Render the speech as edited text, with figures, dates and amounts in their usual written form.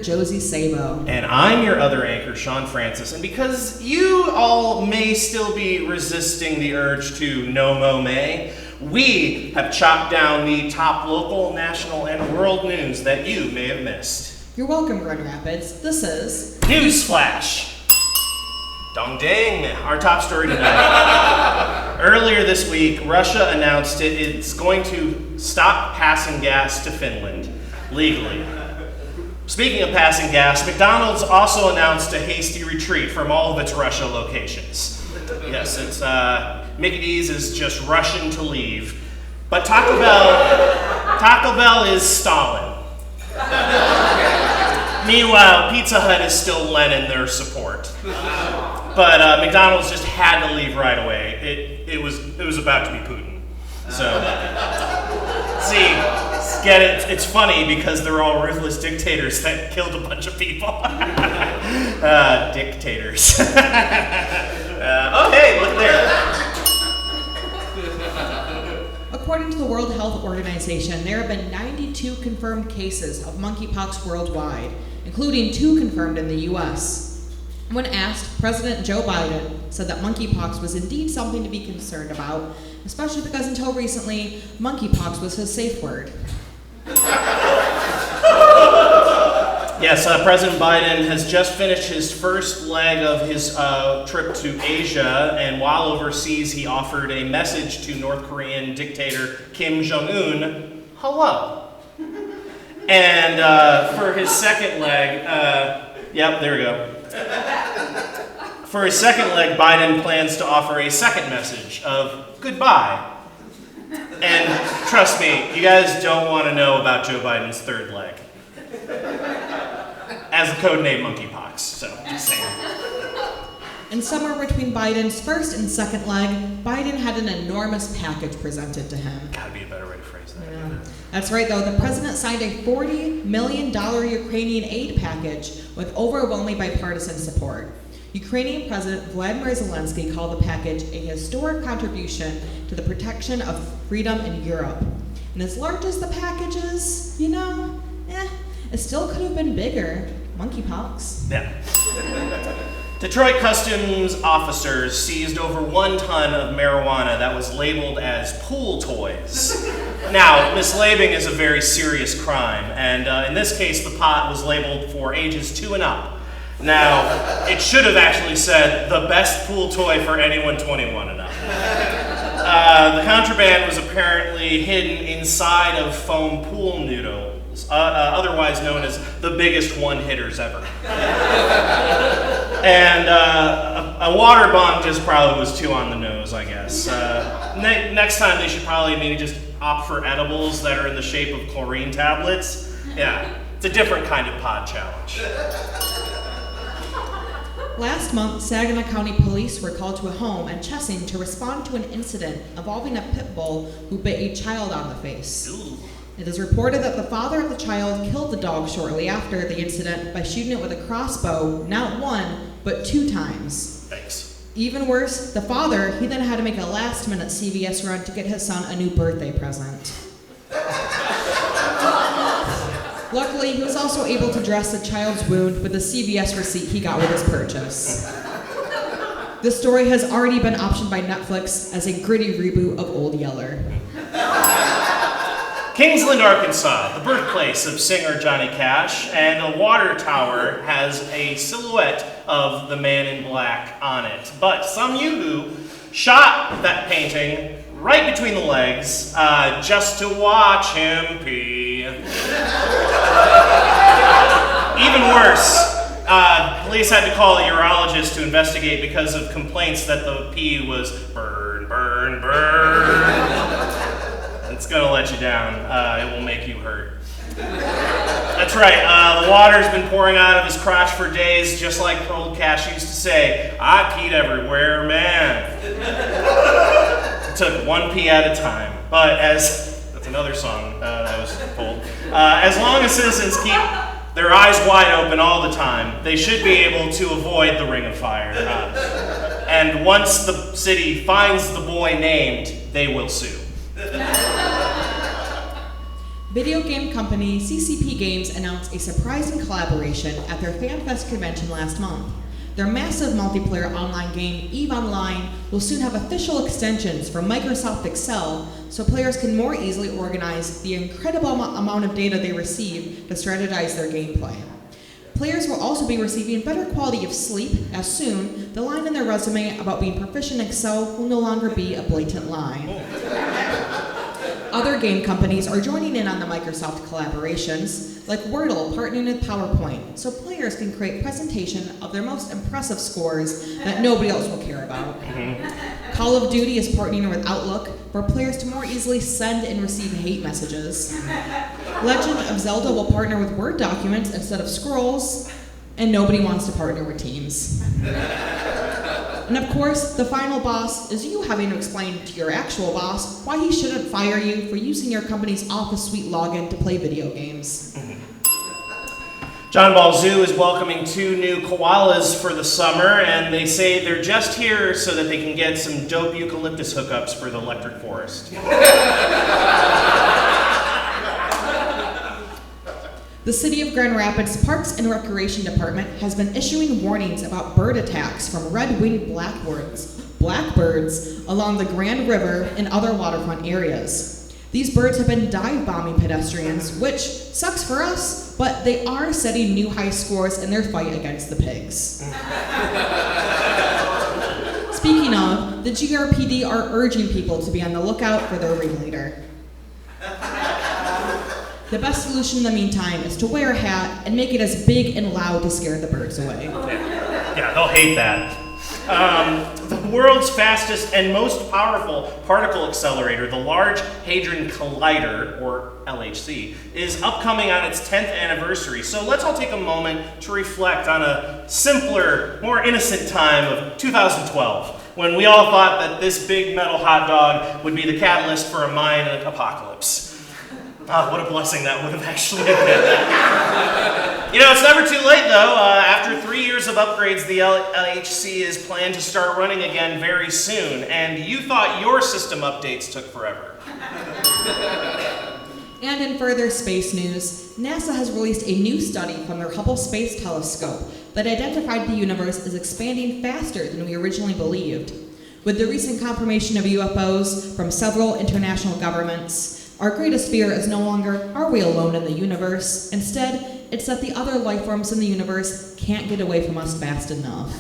Josie Sabo. And I'm your other anchor, Sean Francis. And because you all may still be resisting the urge to no mo may, we have chopped down the top local, national, and world news that you may have missed. You're welcome, Grand Rapids. This is NewsFlash. Dong dang, our top story tonight. Earlier this week, Russia announced it's going to stop passing gas to Finland legally. Speaking of passing gas, McDonald's also announced a hasty retreat from all of its Russia locations. Yes, it's Mickey D's is just rushing to leave. But Taco Bell is stalling. Meanwhile, Pizza Hut is still lending their support. But McDonald's just had to leave right away. It was about to be Putin. So, see, get it? It's funny because they're all ruthless dictators that killed a bunch of people. Dictators. Oh, hey, look there. According to the World Health Organization, there have been 92 confirmed cases of monkeypox worldwide, including 2 confirmed in the U.S. When asked, President Joe Biden said that monkeypox was indeed something to be concerned about, especially because until recently, monkeypox was his safe word. Yes, President Biden has just finished his first leg of his trip to Asia, and while overseas, he offered a message to North Korean dictator Kim Jong-un, hello. And for his second leg, yep, there we go. For his second leg, Biden plans to offer a second message of goodbye. And trust me, you guys don't want to know about Joe Biden's third leg. As the codename Monkeypox, so just saying. And somewhere between Biden's first and second leg, Biden had an enormous package presented to him. Gotta be a better way to phrase that. Yeah. That's right, though. The president signed a $40 million Ukrainian aid package with overwhelming bipartisan support. Ukrainian President Vladimir Zelensky called the package a historic contribution to the protection of freedom in Europe. And as large as the package is, it still could have been bigger. Monkeypox. Yeah. Detroit Customs officers seized over 1 ton of marijuana that was labeled as pool toys. Now, mislabeling is a very serious crime, and in this case, the pot was labeled for ages 2 and up. Now, it should have actually said, the best pool toy for anyone 21 and up. The contraband was apparently hidden inside of foam pool noodles, otherwise known as the biggest one-hitters ever. And a water bomb just probably was too on the nose, I guess. Next time they should probably maybe just opt for edibles that are in the shape of chlorine tablets. Yeah, it's a different kind of pod challenge. Last month, Saginaw County Police were called to a home in Chessing to respond to an incident involving a Pitbull who bit a child on the face. Ooh. It is reported that the father of the child killed the dog shortly after the incident by shooting it with a crossbow, not 1, but 2 times. Thanks. Even worse, the father, he then had to make a last-minute CVS run to get his son a new birthday present. Luckily, he was also able to dress the child's wound with the CVS receipt he got with his purchase. This story has already been optioned by Netflix as a gritty reboot of Old Yeller. Kingsland, Arkansas, the birthplace of singer Johnny Cash, and a water tower has a silhouette of the man in black on it. But some yoo-hoo shot that painting right between the legs just to watch him pee. Even worse, police had to call a urologist to investigate because of complaints that the pee was burn, burn, burn. It's gonna let you down. It will make you hurt. That's right, the water's been pouring out of his crotch for days, just like old Cash used to say, I peed everywhere, man. It took 1 pee at a time. But that's another song that was pulled. As long as citizens keep their eyes wide open all the time, they should be able to avoid the ring of fire. And once the city finds the boy named, they will sue. Video game company CCP Games announced a surprising collaboration at their FanFest convention last month. Their massive multiplayer online game, EVE Online, will soon have official extensions for Microsoft Excel so players can more easily organize the incredible amount of data they receive to strategize their gameplay. Players will also be receiving better quality of sleep, as soon the line in their resume about being proficient in Excel will no longer be a blatant lie. Other game companies are joining in on the Microsoft collaborations, like Wordle partnering with PowerPoint, so players can create presentation of their most impressive scores that nobody else will care about. Call of Duty is partnering with Outlook for players to more easily send and receive hate messages. Legend of Zelda will partner with Word documents instead of scrolls, and nobody wants to partner with Teams. And of course, the final boss is you having to explain to your actual boss why he shouldn't fire you for using your company's Office Suite login to play video games. John Ball Zoo is welcoming 2 new koalas for the summer, and they say they're just here so that they can get some dope eucalyptus hookups for the electric forest. The City of Grand Rapids Parks and Recreation Department has been issuing warnings about bird attacks from red-winged blackbirds along the Grand River and other waterfront areas. These birds have been dive bombing pedestrians, which sucks for us, but they are setting new high scores in their fight against the pigs. Speaking of, the GRPD are urging people to be on the lookout for their ringleader. The best solution in the meantime is to wear a hat and make it as big and loud to scare the birds away. Yeah, they'll hate that. The world's fastest and most powerful particle accelerator, the Large Hadron Collider, or LHC, is upcoming on its 10th anniversary. So let's all take a moment to reflect on a simpler, more innocent time of 2012, when we all thought that this big metal hot dog would be the catalyst for a Mayan apocalypse. What a blessing that would have actually been. You know, it's never too late though. After 3 years of upgrades, the LHC is planned to start running again very soon, and you thought your system updates took forever. And in further space news, NASA has released a new study from their Hubble Space Telescope that identified the universe as expanding faster than we originally believed. With the recent confirmation of UFOs from several international governments, our greatest fear is no longer, are we alone in the universe? Instead, it's that the other life forms in the universe can't get away from us fast enough.